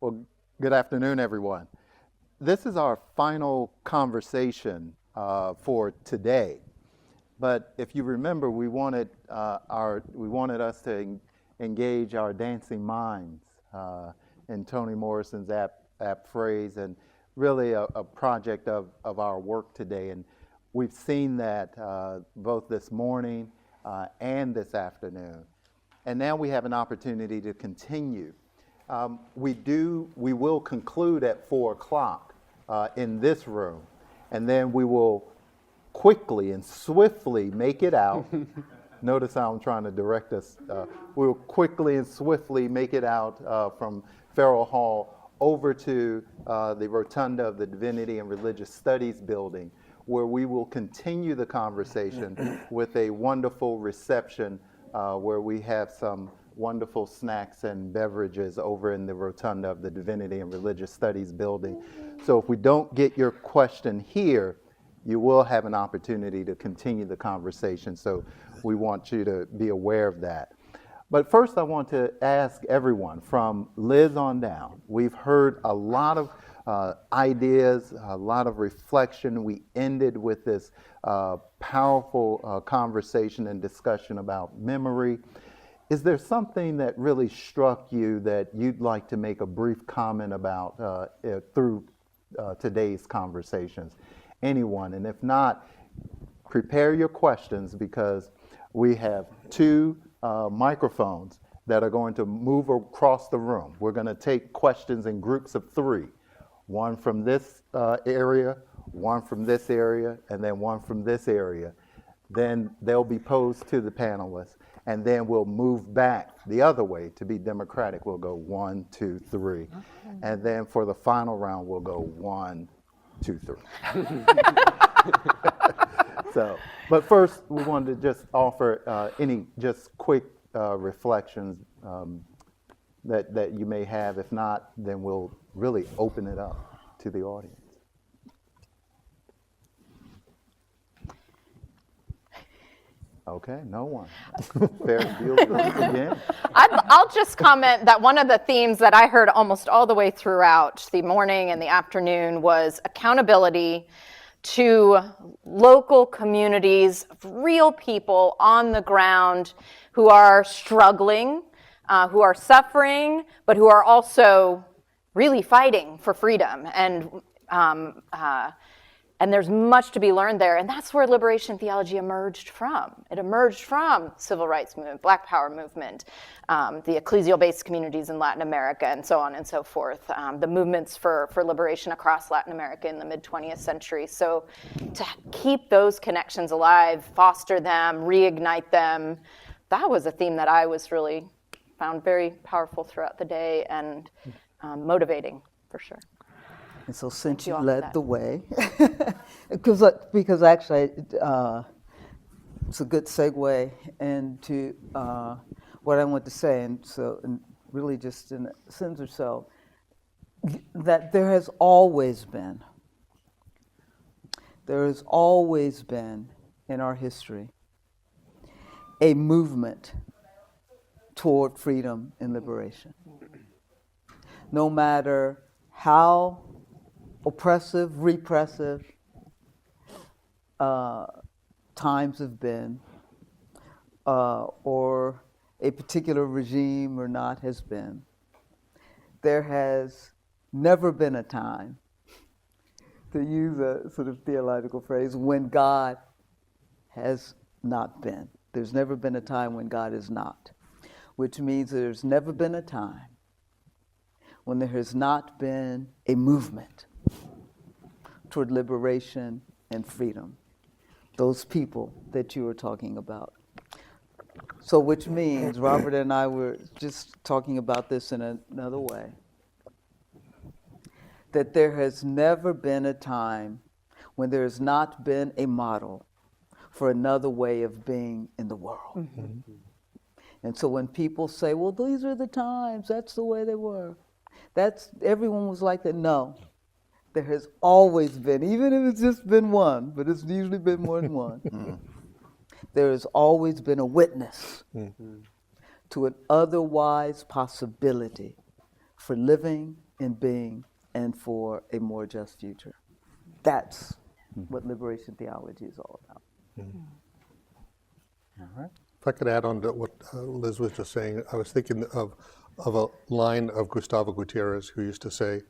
Well, good afternoon, everyone. This is our final conversation for today. But if you remember, we wanted us to engage our dancing minds in Toni Morrison's apt phrase, and really a project of our work today. And we've seen that both this morning and this afternoon. And now we have an opportunity to continue. We will conclude at 4 o'clock in this room, and then we will quickly and swiftly make it out. Notice how I'm trying to direct us. We'll quickly and swiftly make it out from Farrell Hall over to the rotunda of the Divinity and Religious Studies building, where we will continue the conversation with a wonderful reception where we have some wonderful snacks and beverages over in the rotunda of the Divinity and Religious Studies building. So if we don't get your question here, you will have an opportunity to continue the conversation. So we want you to be aware of that. But first, I want to ask everyone from Liz on down. We've heard a lot of ideas, a lot of reflection. We ended with this powerful conversation and discussion about memory. Is there something that really struck you that you'd like to make a brief comment about through today's conversations? Anyone? And if not, prepare your questions, because we have 2 microphones that are going to move across the room. We're going to take questions in groups of 3. One from this area, one from this area, and then one from this area. Then they'll be posed to the panelists, and then we'll move back the other way to be democratic. We'll go 1, 2, 3. Okay. And then for the final round, we'll go 1, 2, 3. So, but first, we wanted to just offer any just quick reflections that you may have. If not, then we'll really open it up to the audience. Okay, no one. Fair deal again. I'll just comment that one of the themes that I heard almost all the way throughout the morning and the afternoon was accountability to local communities, real people on the ground who are struggling, who are suffering, but who are also really fighting for freedom. And there's much to be learned there. And that's where liberation theology emerged from. It emerged from civil rights movement, Black Power movement, the ecclesial-based communities in Latin America, and so on and so forth, the movements for liberation across Latin America in the mid-20th century. So to keep those connections alive, foster them, reignite them, that was a theme that I was really found very powerful throughout the day and motivating, for sure. And so since you led the way, because actually it's a good segue into what I want to say, and really just in a sense or so, that there has always been in our history a movement toward freedom and liberation. No matter how oppressive, repressive times have been, or a particular regime or not has been, there has never been a time, to use a sort of theological phrase, when God has not been. There's never been a time when God is not, which means there's never been a time when there has not been a movement toward liberation and freedom. Those people that you were talking about. So which means, Robert and I were just talking about this in another way, that there has never been a time when there has not been a model for another way of being in the world. Mm-hmm. And so when people say, well, these are the times, that's the way they were, everyone was like that. No. There has always been, even if it's just been one, but it's usually been more than one, there has always been a witness to an otherwise possibility for living in being and for a more just future. That's what liberation theology is all about. All right. If I could add on to what Liz was just saying, I was thinking of a line of Gustavo Gutierrez, who used to say,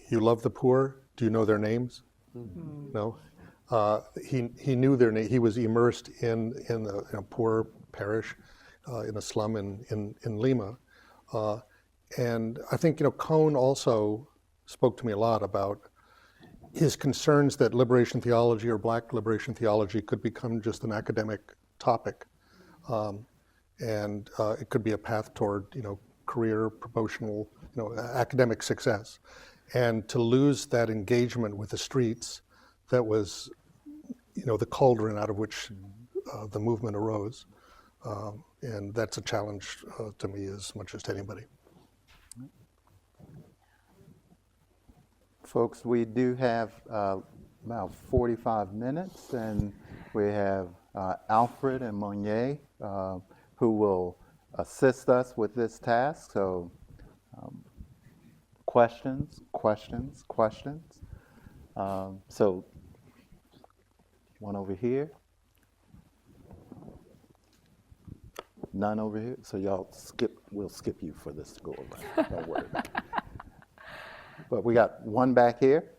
"You love the poor, do you know their names?" No? He knew their name. He was immersed in a poor parish, in a slum in Lima. And I think, Cone also spoke to me a lot about his concerns that liberation theology or Black liberation theology could become just an academic topic. And it could be a path toward, career, promotional, academic success. And to lose that engagement with the streets that was, the cauldron out of which the movement arose. And that's a challenge to me as much as to anybody. Folks, we do have about 45 minutes, and we have Alfred and Monier who will assist us with this task. So questions. So one over here. None over here. So we'll skip you for this to go around. Don't worry about it. But we got one back here,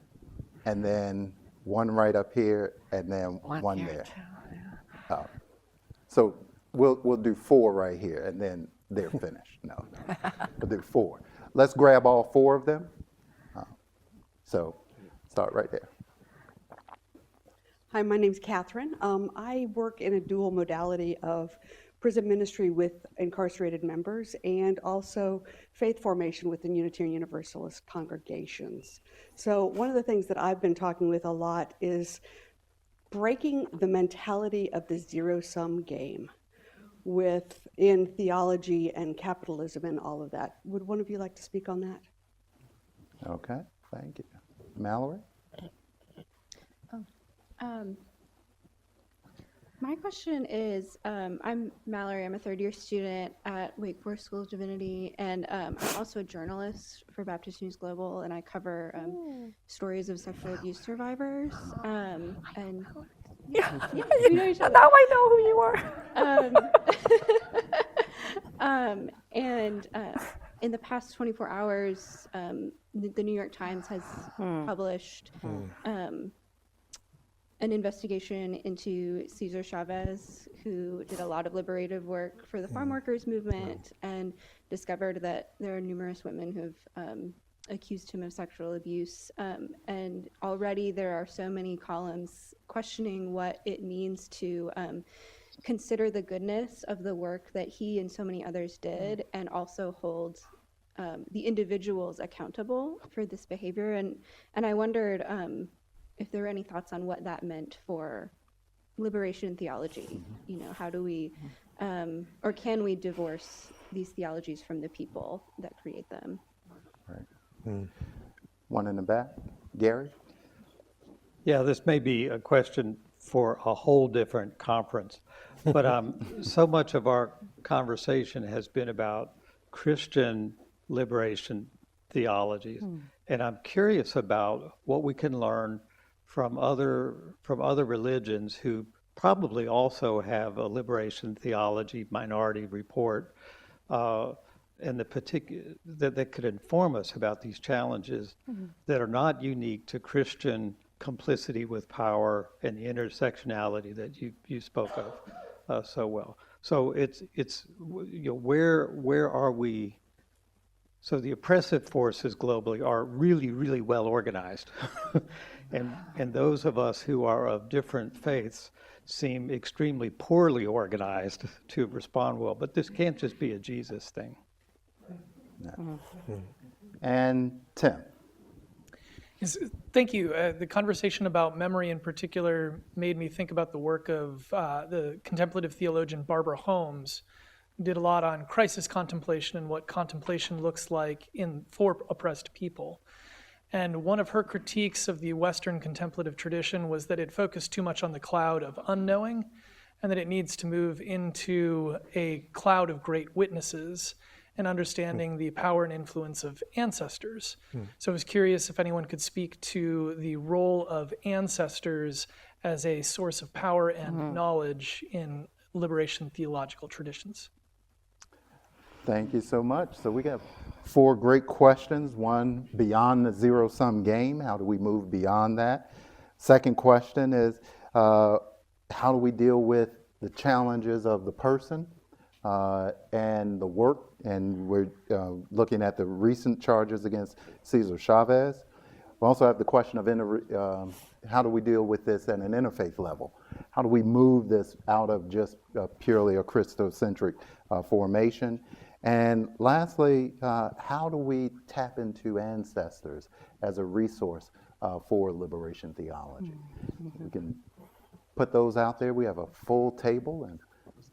and then one right up here, and then one there. So we'll do 4 right here, and then they're finished. No, we'll do 4. Let's grab all 4 of them. So start right there. Hi, my name's Catherine. I work in a dual modality of prison ministry with incarcerated members and also faith formation within Unitarian Universalist congregations. So one of the things that I've been talking with a lot is breaking the mentality of the zero-sum game within theology and capitalism and all of that. Would one of you like to speak on that? Okay, thank you. Mallory? My question is, I'm Mallory, I'm a 3rd-year student at Wake Forest School of Divinity, and I'm also a journalist for Baptist News Global, and I cover stories of sexual abuse survivors. And yeah, we know each other. Now I know who you are. And in the past 24 hours, the New York Times has published an investigation into Cesar Chavez, who did a lot of liberative work for the farm workers movement, and discovered that there are numerous women who have accused him of sexual abuse. And already there are so many columns questioning what it means to consider the goodness of the work that he and so many others did, and also hold the individuals accountable for this behavior. And I wondered if there were any thoughts on what that meant for liberation theology. How do we, or can we divorce these theologies from the people that create them? Right. One in the back. Gary? Yeah, this may be a question for a whole different conference, but so much of our conversation has been about Christian liberation theologies, and I'm curious about what we can learn from other religions who probably also have a liberation theology minority report, and that could inform us about these challenges that are not unique to Christian complicity with power and the intersectionality that you spoke of so well. So it's where are we? So the oppressive forces globally are really, really well organized. And those of us who are of different faiths seem extremely poorly organized to respond well. But this can't just be a Jesus thing. No. And Tim? Yes, thank you. The conversation about memory in particular made me think about the work of the contemplative theologian Barbara Holmes, who did a lot on crisis contemplation and what contemplation looks like for oppressed people. And one of her critiques of the Western contemplative tradition was that it focused too much on the cloud of unknowing, and that it needs to move into a cloud of great witnesses. and understanding the power and influence of ancestors. So I was curious if anyone could speak to the role of ancestors as a source of power and knowledge in liberation theological traditions. Thank you so much. So we got 4 great questions. One, beyond the zero-sum game, how do we move beyond that? Second question is, how do we deal with the challenges of the person and the work? And we're looking at the recent charges against Cesar Chavez. We also have the question of how do we deal with this at an interfaith level? How do we move this out of just purely a Christocentric formation? And lastly, how do we tap into ancestors as a resource for liberation theology? We can put those out there. We have a full table, and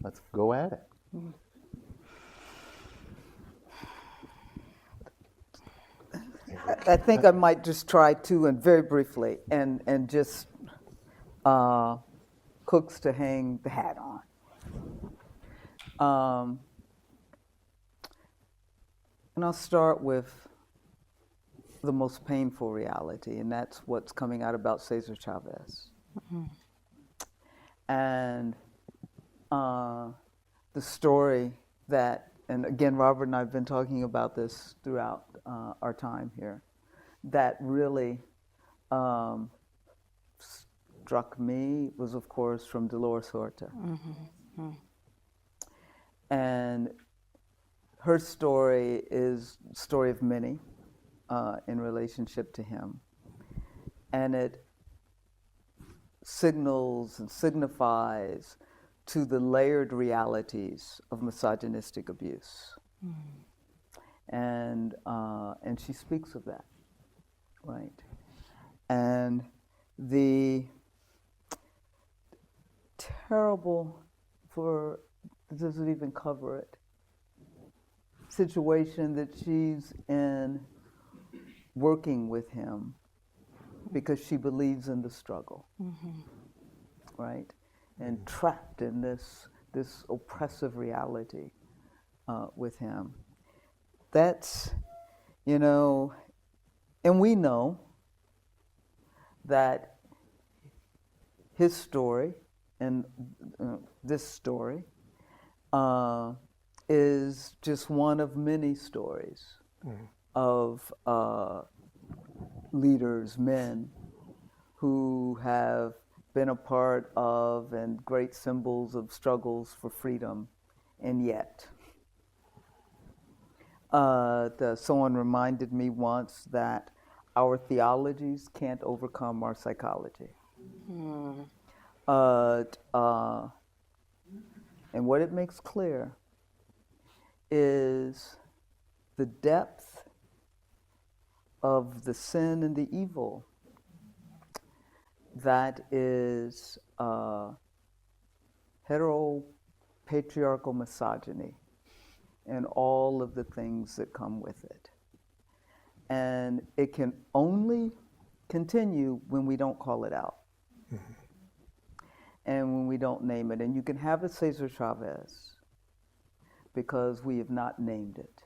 let's go at it. I think I might just try to, and very briefly, and just cooks to hang the hat on. And I'll start with the most painful reality, and that's what's coming out about Cesar Chavez. And the story that, and again, Robert and I have been talking about this throughout our time here, that really struck me was, of course, from Dolores Huerta. And her story is the story of many in relationship to him. And it signals and signifies to the layered realities of misogynistic abuse. And she speaks of that, right? And the terrible, for doesn't even cover it, situation that she's in working with him because she believes in the struggle, right? And trapped in this oppressive reality with him. That's, and we know that his story and this story is just one of many stories of leaders, men, who have been a part of and great symbols of struggles for freedom, and yet. Someone reminded me once that our theologies can't overcome our psychology. And what it makes clear is the depth of the sin and the evil that is heteropatriarchal misogyny and all of the things that come with it. And it can only continue when we don't call it out. And when we don't name it. And you can have a Cesar Chavez because we have not named it.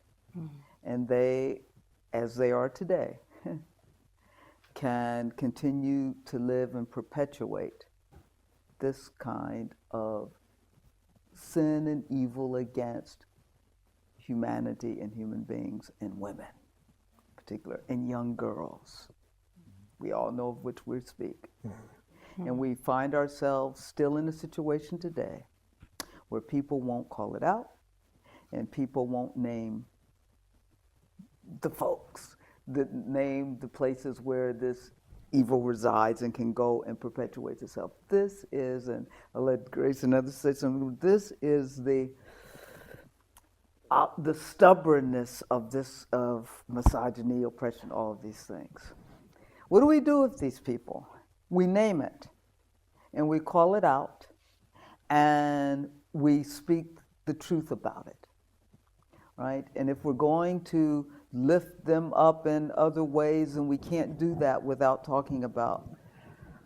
And they, as they are today, can continue to live and perpetuate this kind of sin and evil against humanity and human beings and women, in particular, and young girls. We all know of which we speak. And we find ourselves still in a situation today where people won't call it out and people won't name the folks, that name the places where this evil resides and can go and perpetuate itself. This is, and I'll let Grace and others say something, this is the stubbornness of misogyny, oppression, all of these things. What do we do with these people? We name it, and we call it out, and we speak the truth about it, right? And if we're going to lift them up in other ways, and we can't do that without talking about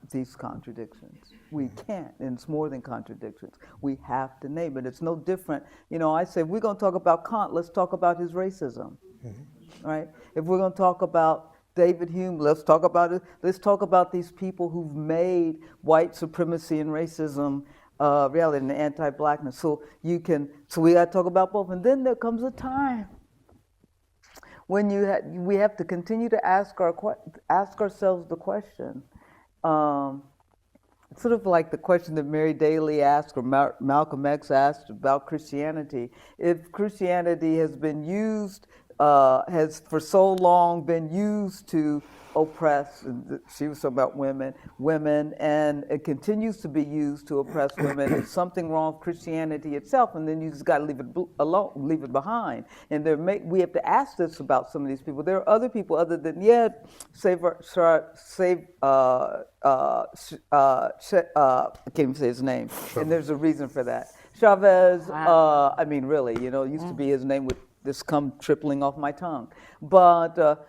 these contradictions. We can't, and it's more than contradictions. We have to name it. It's no different. I say, if we're going to talk about Kant, let's talk about his racism, right? If we're going to talk about David Hume, let's talk about it. Let's talk about these people who've made white supremacy and racism reality and anti-blackness. So we got to talk about both. And then there comes a time when we have to continue to ask ourselves the question, sort of like the question that Mary Daly asked or Malcolm X asked about Christianity. If Christianity has been used, has for so long been used to oppress, and she was talking about women, and it continues to be used to oppress women. There's something wrong with Christianity itself, and then you just got to leave it alone, leave it behind. And we have to ask this about some of these people. There are other people other than I can't even say his name, and there's a reason for that. Chavez. Wow. Really, it used to be his name with this come tripling off my tongue, but.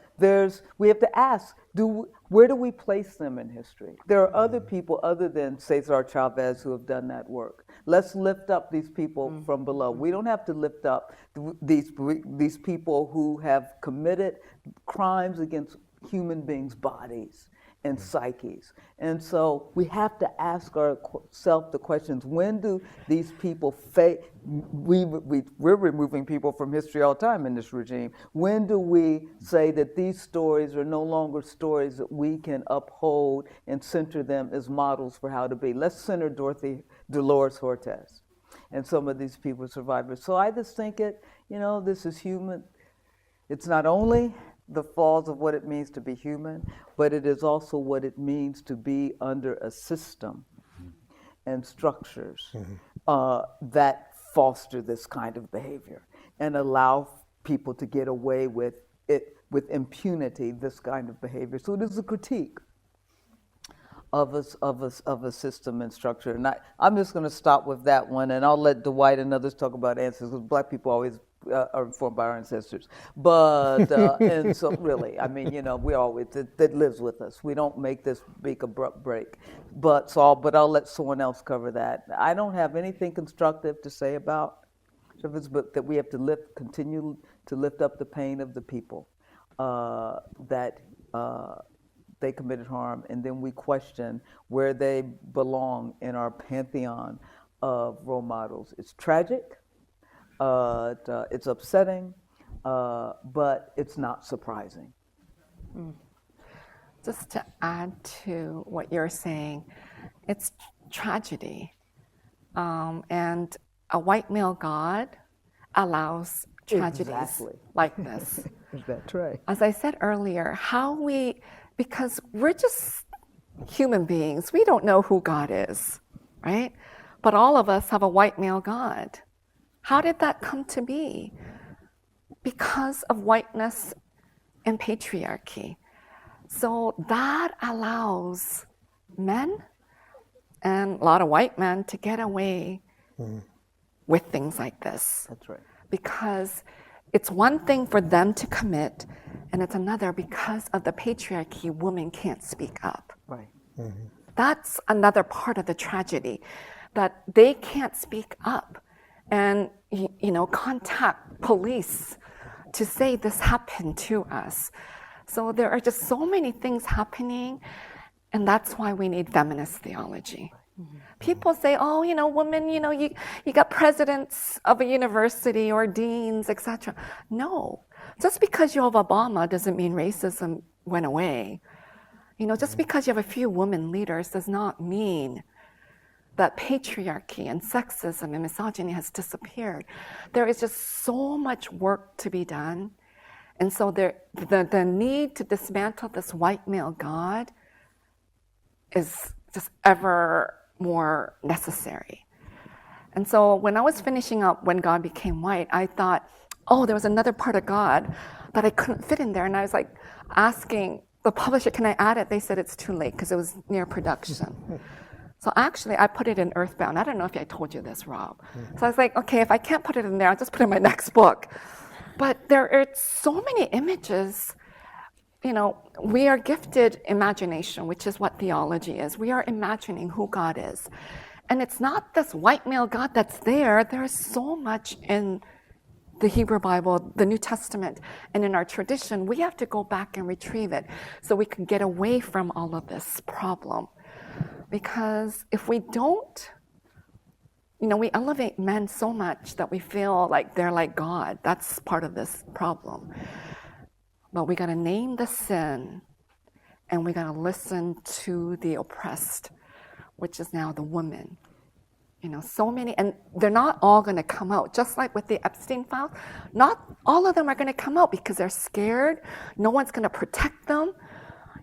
We have to ask, where do we place them in history? There are other people other than Cesar Chavez who have done that work. Let's lift up these people from below. We don't have to lift up these people who have committed crimes against human beings' bodies and psyches. And so we have to ask ourselves the questions, when do these people we're removing people from history all the time in this regime. When do we say that these stories are no longer stories that we can uphold and center them as models for how to be? Let's center Dolores Hortez and some of these people survivors. So I just think this is human. It's not only the flaws of what it means to be human, but it is also what it means to be under a system and structures that foster this kind of behavior and allow people to get away with it with impunity, this kind of behavior. So it is a critique of a system and structure. And I'm just going to stop with that one, and I'll let Dwight and others talk about ancestors, because Black people always are informed by our ancestors. But, and so really, we always, that lives with us. We don't make this big abrupt break. But I'll let someone else cover that. I don't have anything constructive to say about Chavez, but that we have to continue to lift up the pain of the people that they committed harm, and then we question where they belong in our pantheon of role models. It's tragic. It's upsetting, but it's not surprising. Just to add to what you're saying, it's tragedy. And a white male God allows tragedies like this. Is that right? As I said earlier, because we're just human beings, we don't know who God is, right? But all of us have a white male God. How did that come to be? Because of whiteness and patriarchy. So that allows men and a lot of white men to get away with things like this. That's right. Because it's one thing for them to commit, and it's another because of the patriarchy, women can't speak up. Right. Mm-hmm. That's another part of the tragedy, that they can't speak up and contact police to say this happened to us. So there are just so many things happening, and that's why we need feminist theology. Mm-hmm. People say, women, you got presidents of a university or deans, etc. No, just because you have Obama doesn't mean racism went away. Just because you have a few women leaders does not mean that patriarchy and sexism and misogyny has disappeared. There is just so much work to be done. And so the need to dismantle this white male God is just ever more necessary. And so when I was finishing up When God Became White, I thought, there was another part of God that I couldn't fit in there. And I was like asking the publisher, can I add it? They said it's too late because it was near production. So actually, I put it in Earthbound. I don't know if I told you this, Rob. So I was like, okay, if I can't put it in there, I'll just put it in my next book. But there are so many images we are gifted imagination, which is what theology is. We are imagining who God is. And it's not this white male God that's there. There is so much in the Hebrew Bible, the New Testament, and in our tradition. We have to go back and retrieve it so we can get away from all of this problem. Because if we don't, we elevate men so much that we feel like they're like God. That's part of this problem. But we got to name the sin, and we got to listen to the oppressed, which is now the woman. So many, and they're not all going to come out. Just like with the Epstein files, not all of them are going to come out because they're scared. No one's going to protect them.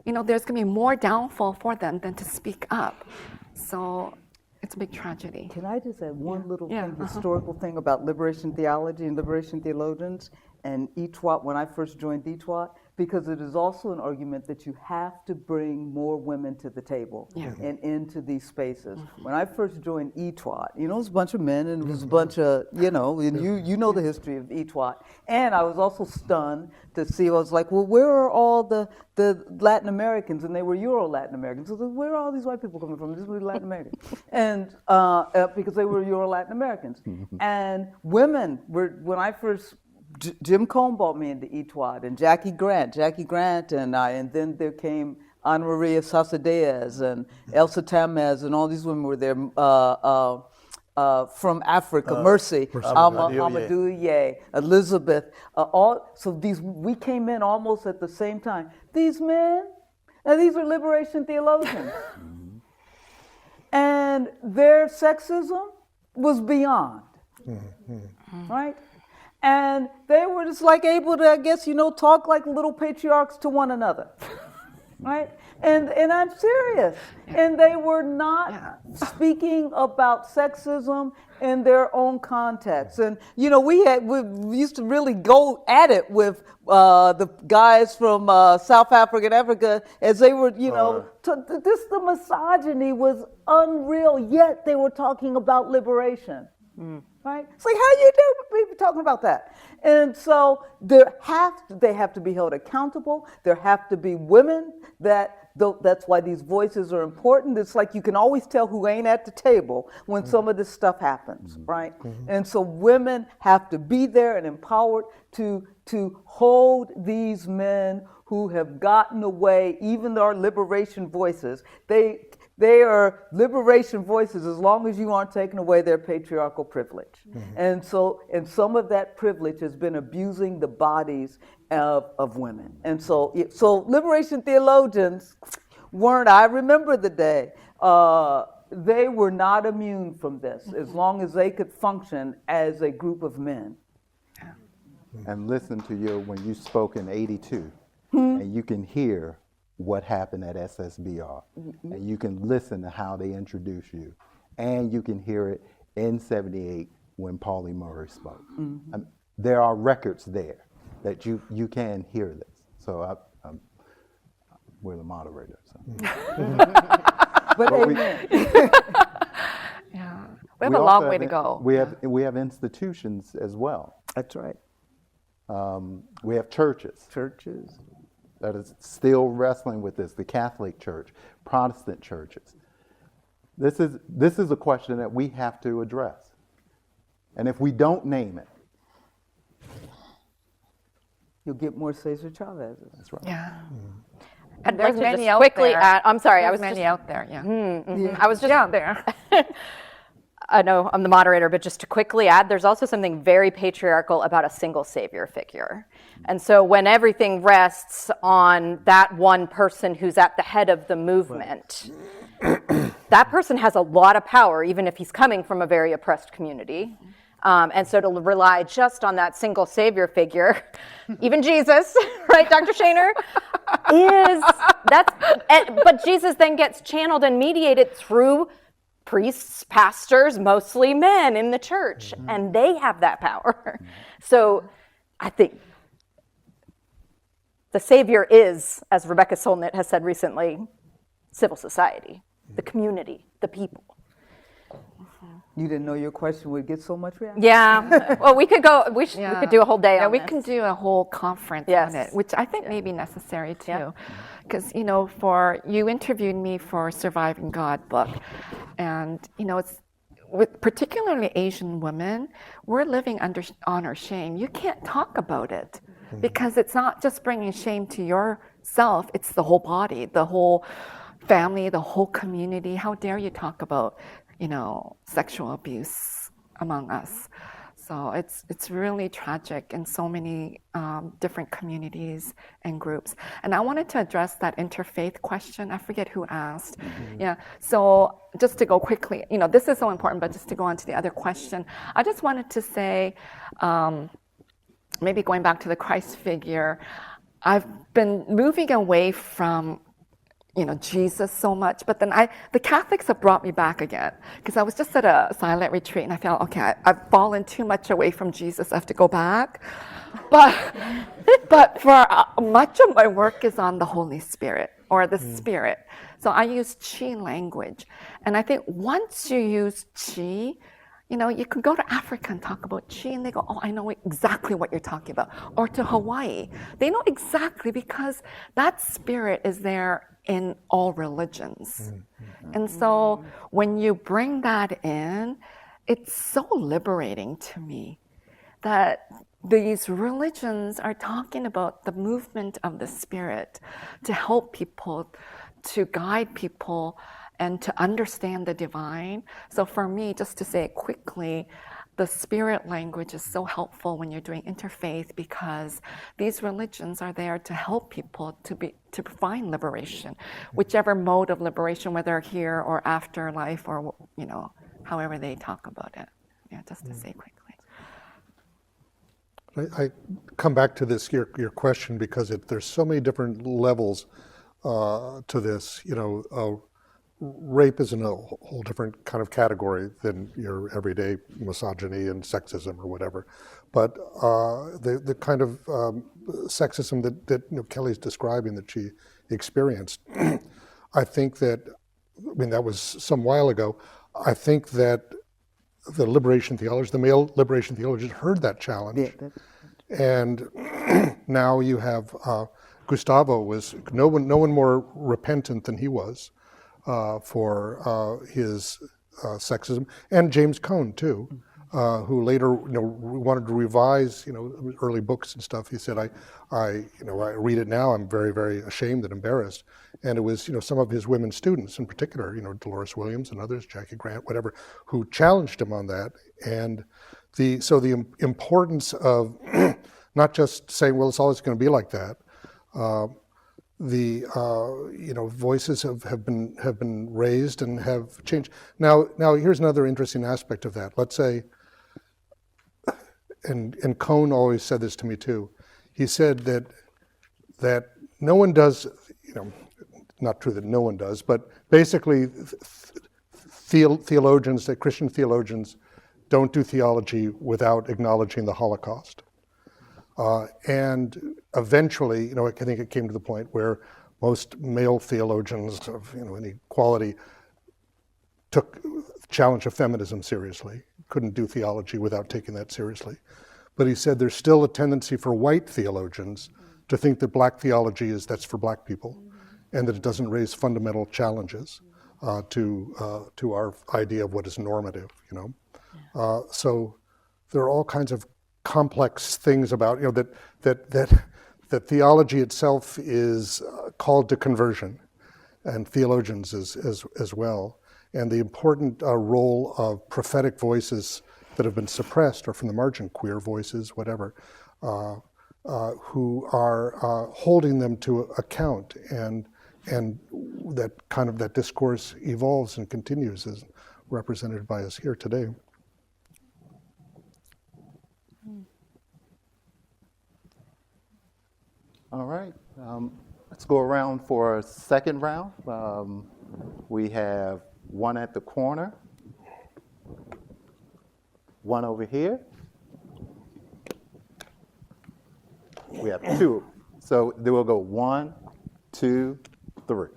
There's going to be more downfall for them than to speak up. So it's a big tragedy. Can I just add one little historical thing about liberation theology and liberation theologians and ETWAT when I first joined ETWAT? Because it is also an argument that you have to bring more women to the table and into these spaces. When I first joined ETWAT, it was a bunch of men and it was a bunch of, and you know the history of ETWAT. And I was also stunned to see, I was like, well, where are all the Latin Americans? And they were Euro-Latin Americans. So where are all these white people coming from? This was Latin American. And because they were Euro-Latin Americans. And women were, when I first, Jim Cone brought me into ETWAT, and Jackie Grant and I, and then there came Ana Maria Sasadez and Elsa Tamez, and all these women were there from Africa, Mercy, Amadou Ye, Elizabeth, we came in almost at the same time. These men, and these are liberation theologians, and their sexism was beyond, right? And they were just like able to, I guess, talk like little patriarchs to one another, right? And I'm serious. And they were not speaking about sexism in their own context. And, we used to really go at it with the guys from South Africa and Africa as they were, the misogyny was unreal, yet they were talking about liberation. Right? It's like, how you be talking about that? And so they have to be held accountable. There have to be women that's why these voices are important. It's like you can always tell who ain't at the table when some of this stuff happens, right? And so women have to be there and empowered to hold these men who have gotten away, even our liberation voices. They are liberation voices as long as you aren't taking away their patriarchal privilege. And some of that privilege has been abusing the bodies of women. And so liberation theologians I remember the day, they were not immune from this as long as they could function as a group of men. And listen to you when you spoke in 82, and you can hear what happened at SSBR. And you can listen to how they introduce you. And you can hear it in 78 when Paulie Murray spoke. There are records there that you can hear this. So we're the moderators. So. But amen. We have a long way to go. We have institutions as well. That's right. We have churches. That is still wrestling with this, the Catholic Church, Protestant churches. This is a question that we have to address. And if we don't name it, you'll get more Cesar Chavez. That's right. Yeah. And there's like many just out quickly there. add, I'm sorry, There's I was many just out there, yeah. I was just out there. I know I'm the moderator, but just to quickly add, there's also something very patriarchal about a single savior figure. And so when everything rests on that one person who's at the head of the movement, that person has a lot of power, even if he's coming from a very oppressed community. And so to rely just on that single savior figure, even Jesus, right, Dr. Shaner, but Jesus then gets channeled and mediated through priests, pastors, mostly men in the church, and they have that power. So I think the savior is, as Rebecca Solnit has said recently, civil society, the community, the people. You didn't know your question would get so much reaction? Yeah. Well, we could go. We could do a whole day Yeah, on we this. can do a whole conference Yes. on it, which I think may be necessary too. Yeah. Because, you interviewed me for Surviving God book, and, it's with particularly Asian women, we're living under honor shame. You can't talk about it because it's not just bringing shame to yourself, it's the whole body, the whole family, the whole community. How dare you talk about sexual abuse among us. So it's really tragic in so many different communities and groups. And I wanted to address that interfaith question. I forget who asked. Yeah. So just to go quickly, this is so important, but just to go on to the other question, I just wanted to say, maybe going back to the Christ figure, I've been moving away from Jesus so much, but then the Catholics have brought me back again, because I was just at a silent retreat and I felt, okay, I've fallen too much away from Jesus, I have to go back. But for much of my work is on the Holy Spirit or the Spirit. So I use Chi language. And I think once you use Chi, you can go to Africa and talk about Chi and they go, oh, I know exactly what you're talking about. Or to Hawaii. They know exactly, because that spirit is there in all religions. And so when you bring that in, it's so liberating to me that these religions are talking about the movement of the Spirit to help people, to guide people, and to understand the divine. So for me, just to say it quickly, the spirit language is so helpful when you're doing interfaith, because these religions are there to help people to find liberation, whichever mode of liberation, whether here or afterlife or however they talk about it. Yeah, just to say quickly. I come back to this your question because there's so many different levels to this. Rape is in a whole different kind of category than your everyday misogyny and sexism or whatever. But the kind of sexism that Kelly's describing that she experienced, I think that, that was some while ago, I think that the liberation theologians, the male liberation theologians heard that challenge. Yeah, and now you have Gustavo was no one more repentant than he was. For his sexism, and James Cone too, who later wanted to revise early books and stuff. He said, I read it now, I'm very, very ashamed and embarrassed. And it was some of his women students in particular, Dolores Williams and others, Jackie Grant, whatever, who challenged him on that. And the importance of not just saying, well, it's always going to be like that. The voices have been raised and have changed. Now here's another interesting aspect of that. Let's say, and Cone always said this to me too. He said that no one does, not true that no one does, but basically theologians, that Christian theologians, don't do theology without acknowledging the Holocaust. And eventually, I think it came to the point where most male theologians of any quality took the challenge of feminism seriously, couldn't do theology without taking that seriously. But he said there's still a tendency for white theologians to think that black theology that's for black people, and that it doesn't raise fundamental challenges to our idea of what is normative. So there are all kinds of complex things about that theology itself is called to conversion, and theologians as well, and the important role of prophetic voices that have been suppressed or from the margin, queer voices, whatever, who are holding them to account, and that discourse evolves and continues as represented by us here today. All right, let's go around for a second round. We have one at the corner, one over here. We have two. So then we'll go 1, 2, 3.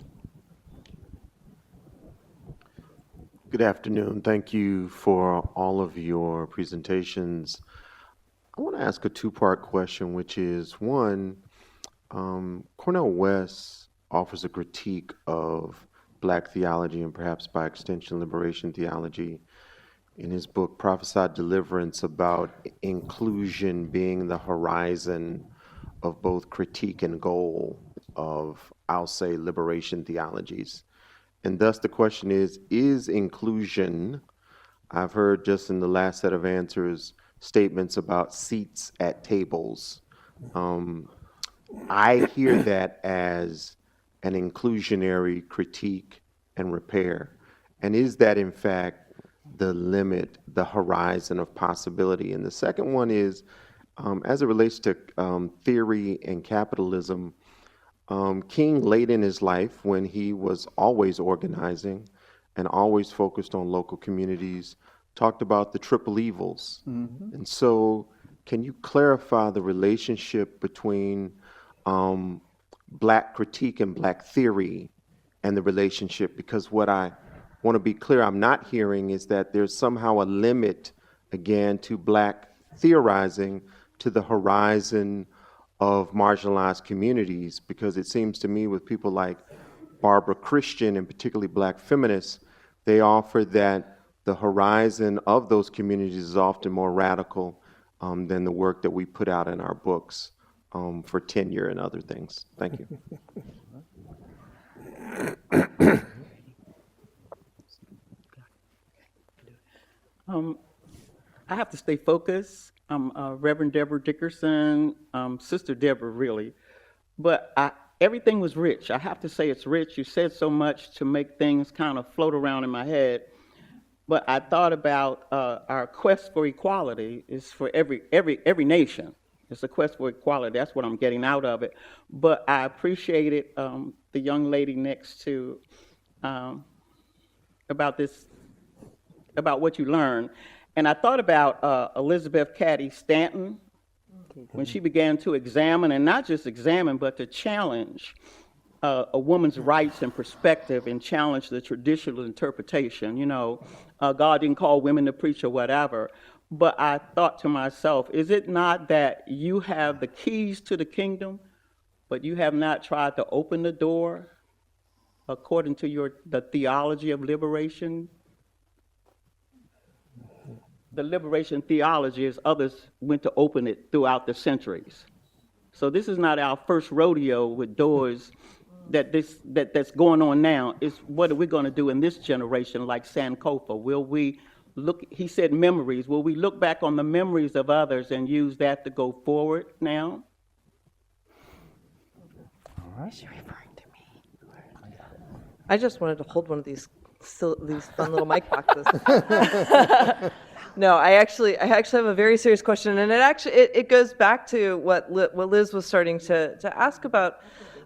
Good afternoon. Thank you for all of your presentations. I want to ask a two-part question, which is, one, Cornel West offers a critique of Black theology and perhaps by extension liberation theology in his book Prophesied Deliverance about inclusion being the horizon of both critique and goal of, I'll say, liberation theologies. And thus the question is inclusion, I've heard just in the last set of answers statements about seats at tables. I hear that as an inclusionary critique and repair. And is that in fact the limit, the horizon of possibility? And the second one is, as it relates to theory and capitalism, King late in his life, when he was always organizing and always focused on local communities, talked about the triple evils. Mm-hmm. And so can you clarify the relationship between Black critique and Black theory and the relationship? Because what I want to be clear I'm not hearing is that there's somehow a limit, again, to Black theorizing to the horizon of marginalized communities, because it seems to me with people like Barbara Christian and particularly Black feminists, they offer that the horizon of those communities is often more radical than the work that we put out in our books for tenure and other things. Thank you. I have to stay focused. I'm Reverend Deborah Dickerson, Sister Deborah, really. But everything was rich. I have to say it's rich. You said so much to make things kind of float around in my head. But I thought about our quest for equality is for every nation. It's a quest for equality. That's what I'm getting out of it. But I appreciated the young lady next to about what you learned. And I thought about Elizabeth Cady Stanton when she began to examine, and not just examine, but to challenge a woman's rights and perspective and challenge the traditional interpretation. You know, God didn't call women to preach or whatever. But I thought to myself, is it not that you have the keys to the kingdom, but you have not tried to open the door according to the theology of liberation? The liberation theology, as others went to open it throughout the centuries. So this is not our first rodeo with doors that's going on now. It's what are we going to do in this generation, like Sankofa? Will we look, he said memories, will we look back on the memories of others and use that to go forward now? All right. Is she referring to me? I just wanted to hold one of these fun little mic boxes. No, I actually have a very serious question, and it goes back to what Liz was starting to ask about.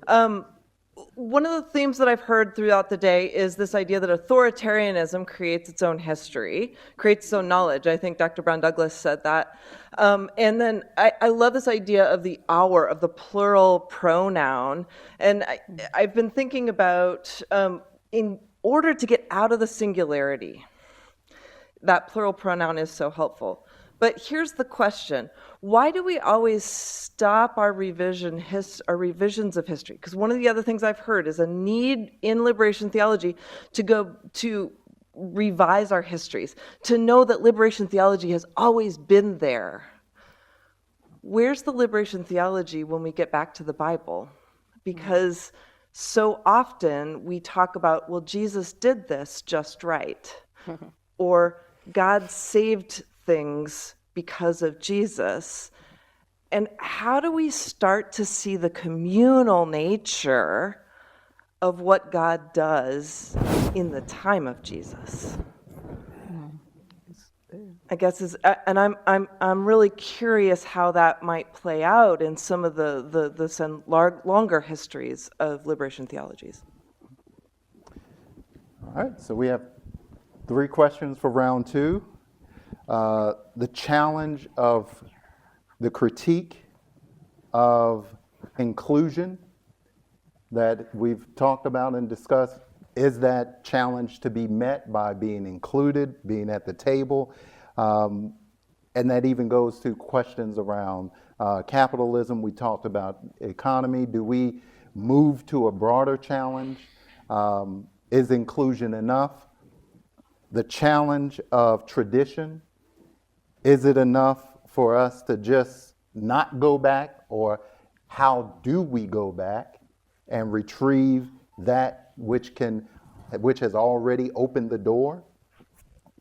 One of the themes that I've heard throughout the day is this idea that authoritarianism creates its own history, creates its own knowledge. I think Dr. Brown Douglas said that. And then I love this idea of the hour, of the plural pronoun. And I've been thinking about, in order to get out of the singularity, that plural pronoun is so helpful. But here's the question. Why do we always stop our revisions of history? Because one of the other things I've heard is a need in liberation theology to revise our histories, to know that liberation theology has always been there. Where's the liberation theology when we get back to the Bible? Because so often we talk about, well, Jesus did this just right. Or God saved things because of Jesus. And how do we start to see the communal nature of what God does in the time of Jesus? I guess and I'm really curious how that might play out in some of the longer histories of liberation theologies. All right, so we have 3 questions for round 2. The challenge of the critique of inclusion that we've talked about and discussed Is that challenge to be met by being included, being at the table? And that even goes to questions around capitalism. We talked about economy. Do we move to a broader challenge? Is inclusion enough? The challenge of tradition, is it enough for us to just not go back, or how do we go back and retrieve that which has already opened the door?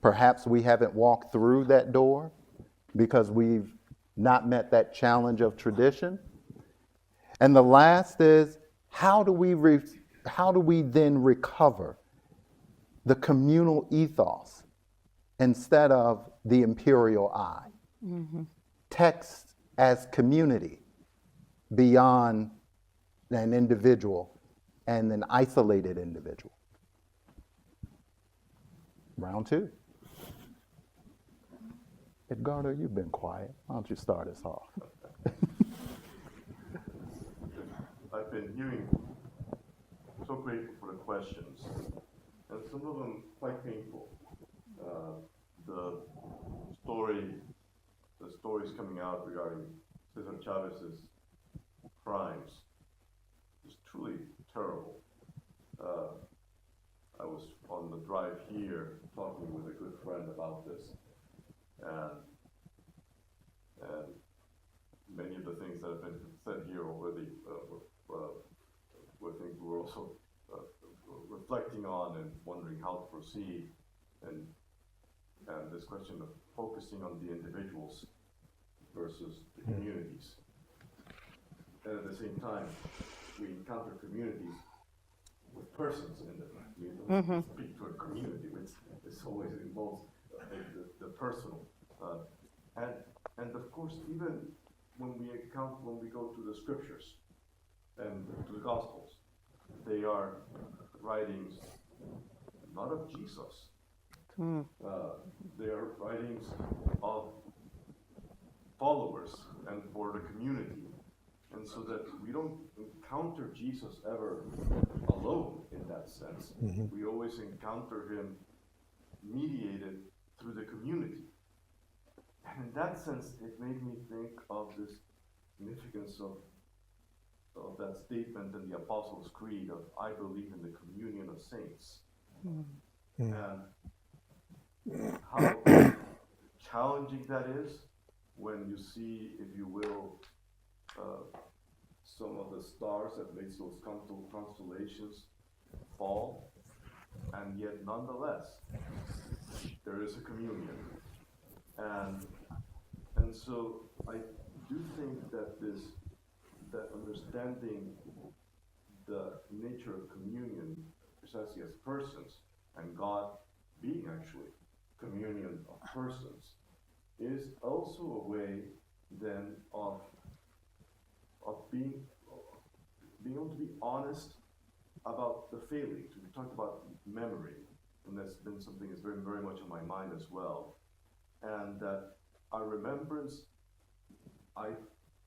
Perhaps we haven't walked through that door because we've not met that challenge of tradition. And the last is, how do we then recover the communal ethos instead of the imperial I? Mm-hmm. Text as community beyond an individual and an isolated individual. Round two. Edgardo, you've been quiet. Why don't you start us off? I've been hearing, so grateful for the questions, and some of them quite painful. The stories coming out regarding Cesar Chavez's crimes is truly terrible. I was on the drive here talking with a good friend about this, and many of the things that have been said here already were things we were also reflecting on and wondering how to proceed, and this question of focusing on the individuals versus the communities. And at the same time, we encounter communities with persons in them. We don't speak to a community, which is always involves the personal. And of course, even when we go to the scriptures and to the Gospels, they are writings not of Jesus. They are writings of followers and for the community. And so that we don't encounter Jesus ever alone in that sense. Mm-hmm. We always encounter him mediated through the community. And in that sense, it made me think of this significance of that statement in the Apostles' Creed of, I believe in the communion of saints. Mm-hmm. And how challenging that is when you see, if you will, some of the stars that makes those constellations fall, and yet nonetheless, there is a communion. And so I do think that that understanding the nature of communion precisely as persons, and God being actually communion of persons, is also a way then of being able to be honest about the failings. We talked about memory, and that's been something that's very, very much on my mind as well. And that our remembrance, I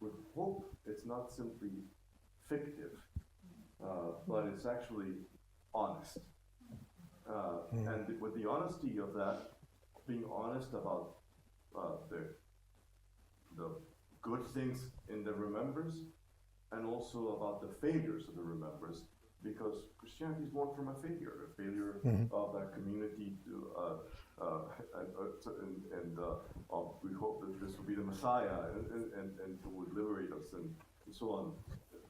would hope it's not simply fictive, but it's actually honest. And with the honesty of that, being honest about the good things in the remembrance, and also about the failures of the remembrance, because Christianity is born from a failure of that community we hope that this will be the Messiah and who would liberate us and so on.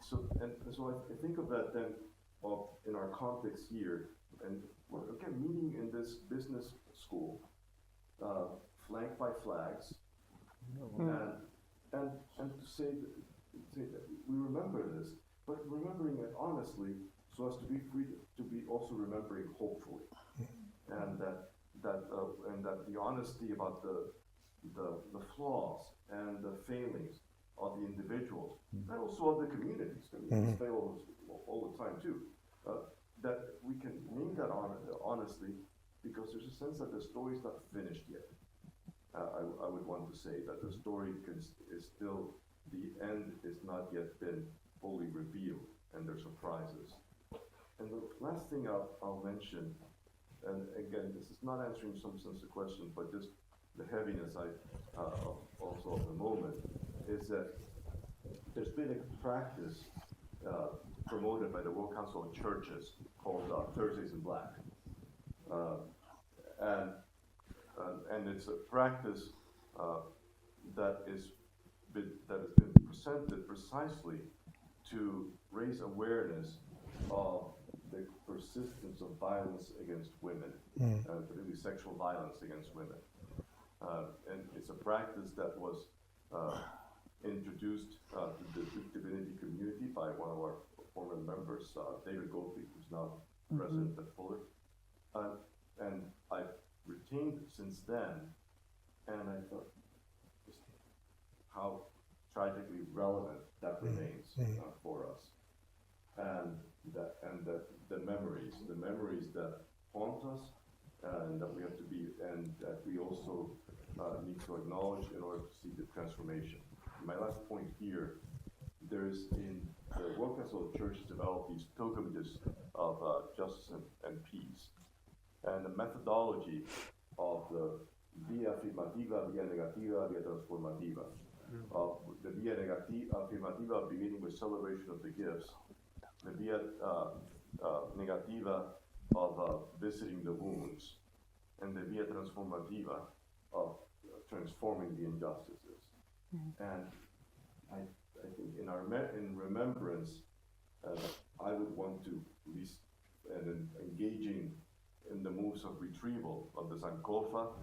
So I think of that then in our context here, and we're again meeting in this business school, flanked by flags, and to say that we remember this, but remembering it honestly, so as to be free to be also remembering hopefully, and that the honesty about the flaws and the failings of the individuals, and also of the communities. Communities fail all the time too. That we can name that honestly, because there's a sense that the story is not finished yet. I would want to say that the story is still, the end is not yet been fully revealed, and there's surprises. And the last thing I'll mention, and again, this is not answering some sense of question, but just the heaviness also of the moment, is that there's been a practice promoted by the World Council of Churches called Thursdays in Black. And it's a practice that has been presented precisely to raise awareness of the persistence of violence against women, particularly sexual violence against women. And it's a practice that was introduced to the Divinity community by one of our former members, David Goldfield, who's now president at Fuller. And I've retained it since then, and I thought just how tragically relevant that remains for us. And the memories that haunt us, and that we have to be, and that we also need to acknowledge in order to see the transformation. My last point here, there's in the World Council of Churches developed these pilgrimages of justice and peace. And the methodology of the via afirmativa, via negativa, via transformativa. The via afirmativa beginning with celebration of the gifts, the via negativa of visiting the wounds, and the via transformativa of transforming the injustices. And I think in remembrance, I would want to at least engaging in the moves of retrieval of the Sankofa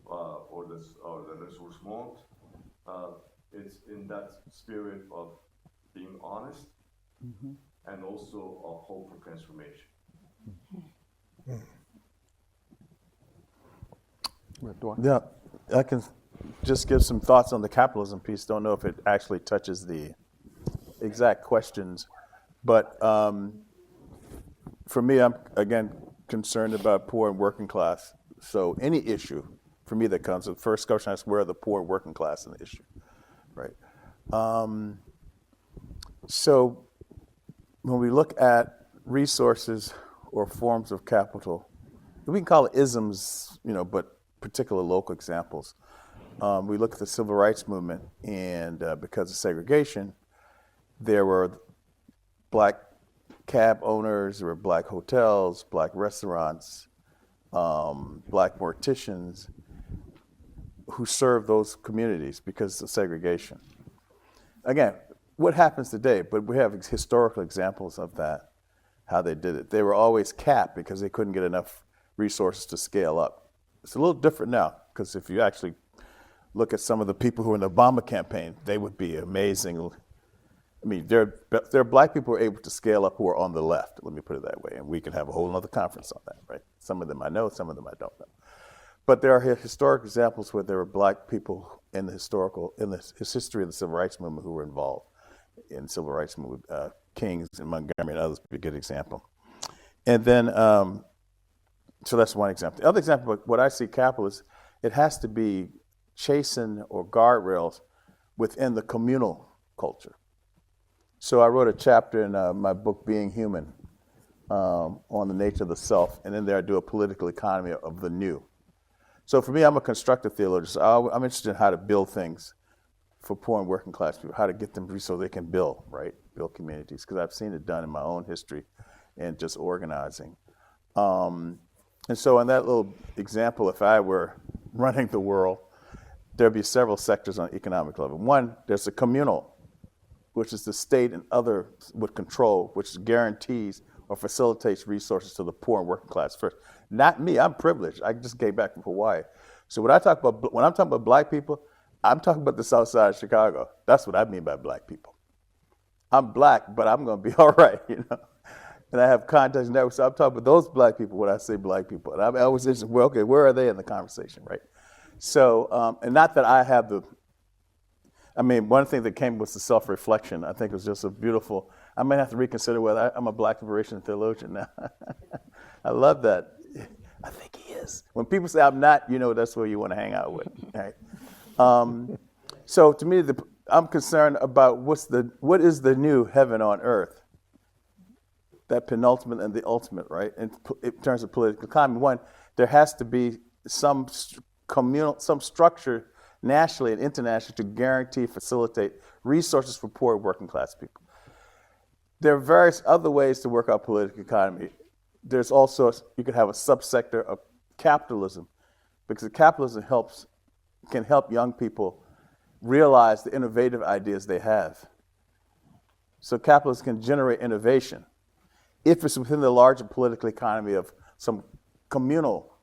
or the ressourcement. It's in that spirit of being honest and also of hope for transformation. Yeah, I can just give some thoughts on the capitalism piece. Don't know if it actually touches the exact questions, but for me, I'm again concerned about poor and working class. So any issue for me that comes, the first question is where are the poor and working class in the issue, right? So when we look at resources or forms of capital, we can call it isms, but particular local examples. We look at the civil rights movement, and because of segregation, there were black cab owners, there were black hotels, black restaurants, black morticians who served those communities because of segregation. Again, what happens today, but we have historical examples of that, how they did it. They were always capped because they couldn't get enough resources to scale up. It's a little different now, because if you actually look at some of the people who were in the Obama campaign, they would be amazing. I mean, there are black people who are able to scale up who are on the left, let me put it that way, and we can have a whole other conference on that, right? Some of them I know, some of them I don't know. But there are historic examples where there were black people in the history of the civil rights movement who were involved in civil rights movement. Kings and Montgomery and others would be a good example. And then, so that's one example. The other example, what I see capitalist, it has to be chastened or guardrails within the communal culture. So I wrote a chapter in my book, Being Human, on the nature of the self, and in there I do a political economy of the new. So for me, I'm a constructive theologian, so I'm interested in how to build things for poor and working class people, how to get them so they can build, right? Build communities, because I've seen it done in my own history and just organizing. And so in that little example, if I were running the world, there'd be several sectors on economic level. One, there's a communal, which is the state and other would control, which guarantees or facilitates resources to the poor and working class first. Not me, I'm privileged. I just came back from Hawaii. So when I'm talking about black people, I'm talking about the south side of Chicago. That's what I mean by black people. I'm black, but I'm gonna be all right, And I have contacts and networks, so I'm talking about those black people when I say black people. And I'm always interested, well, okay, where are they in the conversation, right? So, and not that I have one thing that came was the self-reflection. I think it was just a beautiful, I might have to reconsider whether I'm a black liberation theologian now. I love that. I think he is. When people say I'm not, that's where you want to hang out with, right? So to me, I'm concerned about what is the new heaven on earth. that penultimate and the ultimate, right? In terms of political economy, one, there has to be some some structure nationally and internationally to guarantee, facilitate resources for poor working class people. There are various other ways to work out political economy. There's also, you could have a subsector of capitalism, because capitalism can help young people realize the innovative ideas they have. So capitalism can generate innovation if it's within the larger political economy of some communal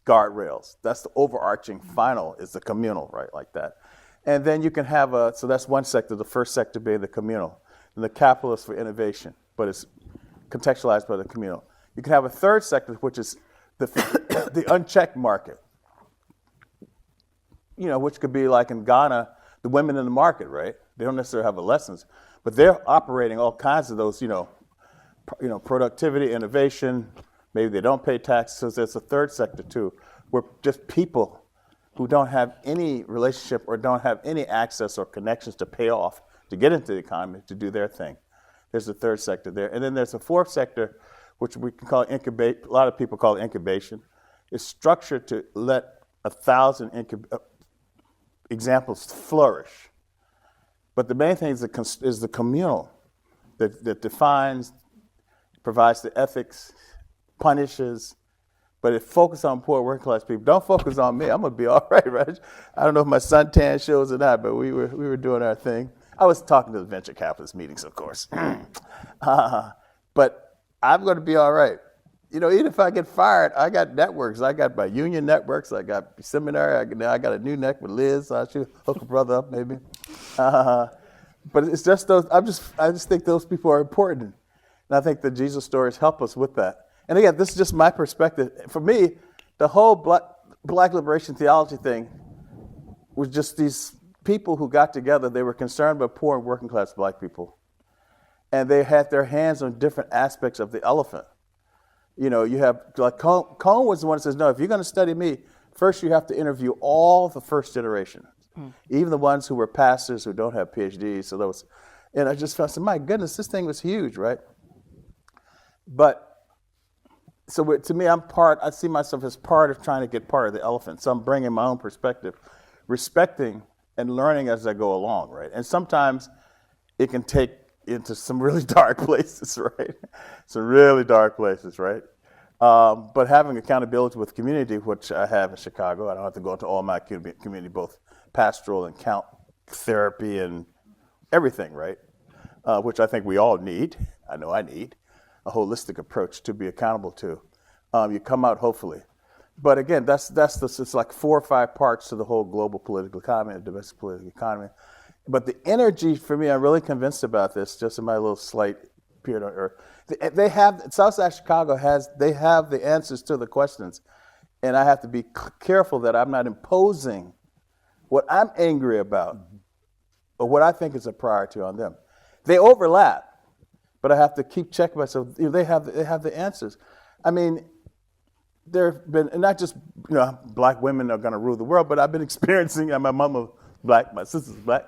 guardrails. That's the overarching final, is the communal, right, like that. And then you can have so that's one sector, the first sector being the communal, and the capitalist for innovation, but it's contextualized by the communal. You can have a third sector, which is the unchecked market, which could be like in Ghana, the women in the market, right? They don't necessarily have the lessons, but they're operating all kinds of those, productivity, innovation. Maybe they don't pay taxes. So there's a third sector too, where just people who don't have any relationship or don't have any access or connections to pay off to get into the economy to do their thing. There's a third sector there. And then there's a fourth sector, which we can call incubate. A lot of people call it incubation. It's structured to let 1,000 examples flourish. But the main thing is the communal that defines, provides the ethics, punishes, but it focuses on poor working class people. Don't focus on me. I'm gonna be all right, right? I don't know if my suntan shows or not, but we were doing our thing. I was talking to the venture capitalist meetings, of course, but I'm gonna be all right. Even if I get fired, I got networks. I got my union networks. I got seminary. I got a new neck with Liz. I should hook a brother up, maybe. But it's just those. I just think those people are important, and I think the Jesus stories help us with that. And again, this is just my perspective. For me, the whole black liberation theology thing was just these people who got together. They were concerned about poor and working class black people, and they had their hands on different aspects of the elephant. You have, like, Colón was the one that says, no, if you're going to study me, first you have to interview all the first generation, even the ones who were pastors who don't have PhDs. And I just felt, my goodness, this thing was huge, right? But, so to me, I see myself as part of trying to get part of the elephant. So I'm bringing my own perspective, respecting and learning as I go along, right? And sometimes it can take into some really dark places, right? Some really dark places, right? But having accountability with community, which I have in Chicago, I don't have to go into all my community, both pastoral and count therapy and everything, right? Which I think we all need. I know I need a holistic approach to be accountable to. You come out hopefully. But again, it's like 4 or 5 parts to the whole global political economy and domestic political economy. But the energy, for me, I'm really convinced about this, just in my little slight period on Earth. They have, Southside Chicago they have the answers to the questions. And I have to be careful that I'm not imposing what I'm angry about or what I think is a priority on them. They overlap, but I have to keep checking myself. They have the answers. I mean, there have been, and not just, black women are going to rule the world, but I've been experiencing, my mama black, my sister's black,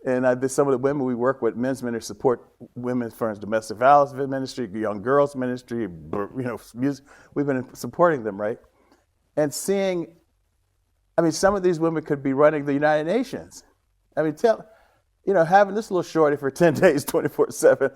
and some of the women we work with, men's ministry, support women for domestic violence ministry, young girls ministry, music. We've been supporting them, right? And seeing, some of these women could be running the United Nations. Having this little shorty for 10 days, 24/7,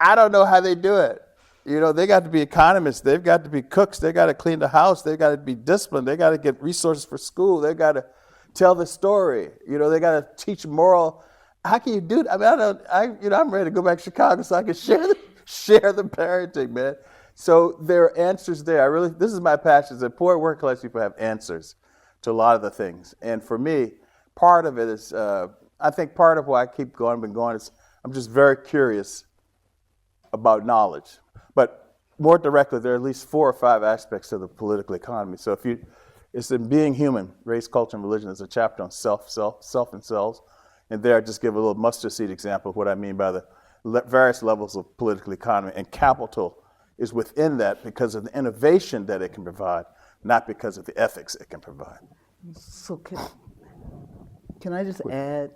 I don't know how they do it. They got to be economists. They've got to be cooks. They got to clean the house. They got to be disciplined. They got to get resources for school. They got to tell the story. They got to teach moral. How can you do that? I'm ready to go back to Chicago so I can share the parenting, man. So there are answers there. This is my passion, is that poor working class people have answers to a lot of the things. And for me, part of it is, I think part of why I keep been going is I'm just very curious about knowledge. But more directly, there are at least 4 or 5 aspects of the political economy. So it's in Being Human, Race, Culture, and Religion. There's a chapter on self and selves. And there I just give a little mustard seed example of what I mean by the various levels of political economy. And capital is within that because of the innovation that it can provide, not because of the ethics it can provide. So can I just add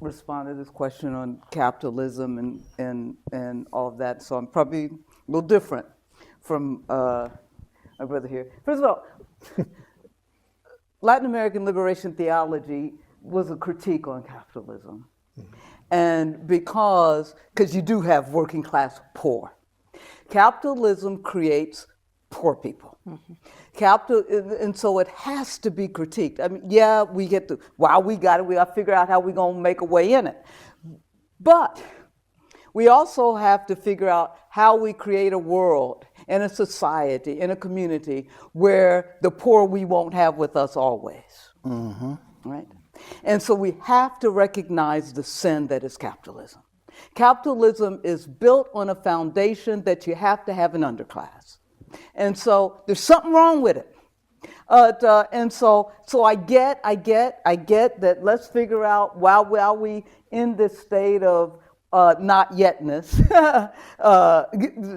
respond to this question on capitalism and all of that. So I'm probably a little different from my brother here. First of all, Latin American liberation theology was a critique on capitalism. And because you do have working class poor. Capitalism creates poor people. And so it has to be critiqued. I mean, yeah, we got to figure out how we're going to make a way in it. But we also have to figure out how we create a world and a society and a community where the poor we won't have with us always. Right? And so we have to recognize the sin that is capitalism. Capitalism is built on a foundation that you have to have an underclass. And so there's something wrong with it. And so I get that. Let's figure out while we in this state of not yetness,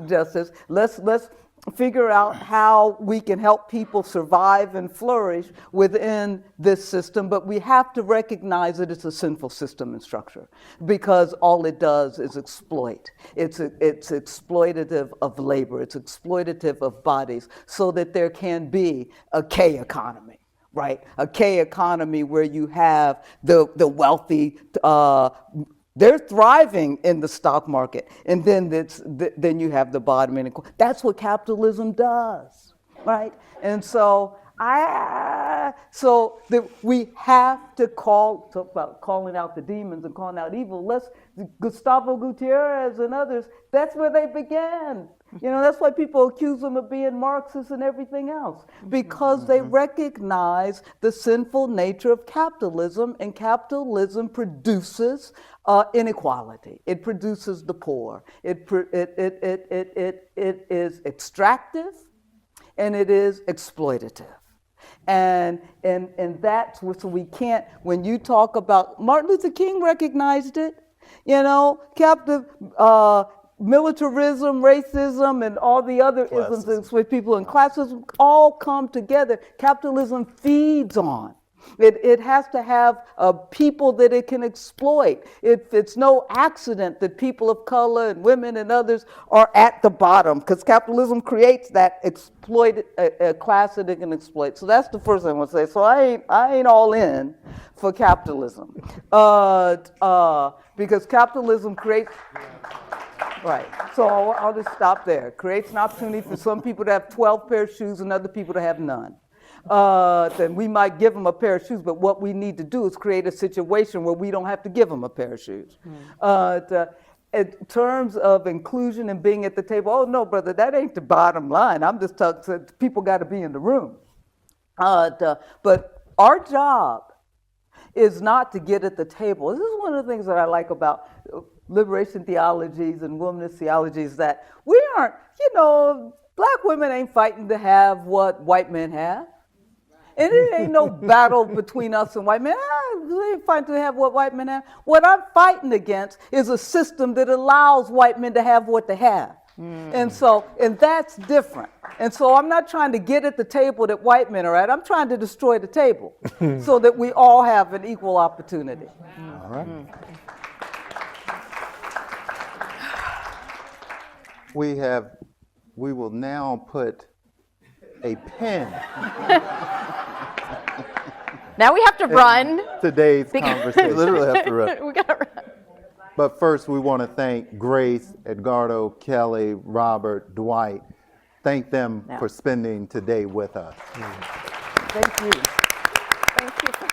justice. Let's figure out how we can help people survive and flourish within this system, but we have to recognize that it's a sinful system and structure because all it does is exploit. It's exploitative of labor, it's exploitative of bodies so that there can be a K economy, right? A K economy where you have the wealthy, they're thriving in the stock market, and then you have the bottom end. That's what capitalism does, right? And so we have to talk about calling out the demons and calling out evil. Gustavo Gutierrez and others, that's where they began. That's why people accuse them of being Marxists and everything else, because they recognize the sinful nature of capitalism, and capitalism produces inequality. It produces the poor. It is extractive, and it is exploitative. And that's what, so we can't, when you talk about, Martin Luther King recognized it, militarism, racism, and all the other isms with people in classism all come together. Capitalism feeds on. It has to have people that it can exploit. It's no accident that people of color and women and others are at the bottom, because capitalism creates that exploited class that it can exploit. So that's the first thing I want to say. So I ain't all in for capitalism, because capitalism creates. Right. So I'll just stop there. Creates an opportunity for some people to have 12 pairs of shoes and other people to have none. Then we might give them a pair of shoes, but what we need to do is create a situation where we don't have to give them a pair of shoes. In terms of inclusion and being at the table, oh no, brother, that ain't the bottom line. I'm just talking, people got to be in the room. But our job is not to get at the table. This is one of the things that I like about liberation theologies and womanist theologies, that we aren't, black women ain't fighting to have what white men have. And it ain't no battle between us and white men. We ain't fighting to have what white men have. What I'm fighting against is a system that allows white men to have what they have. And that's different. And so I'm not trying to get at the table that white men are at. I'm trying to destroy the table so that we all have an equal opportunity. All right. We will now put a pin. Now we have to run. Today's conversation. We literally have to run. We gotta run. But first, we want to thank Grace, Edgardo, Kelly, Robert, Dwight. Thank them for spending today with us. Thank you. Thank you.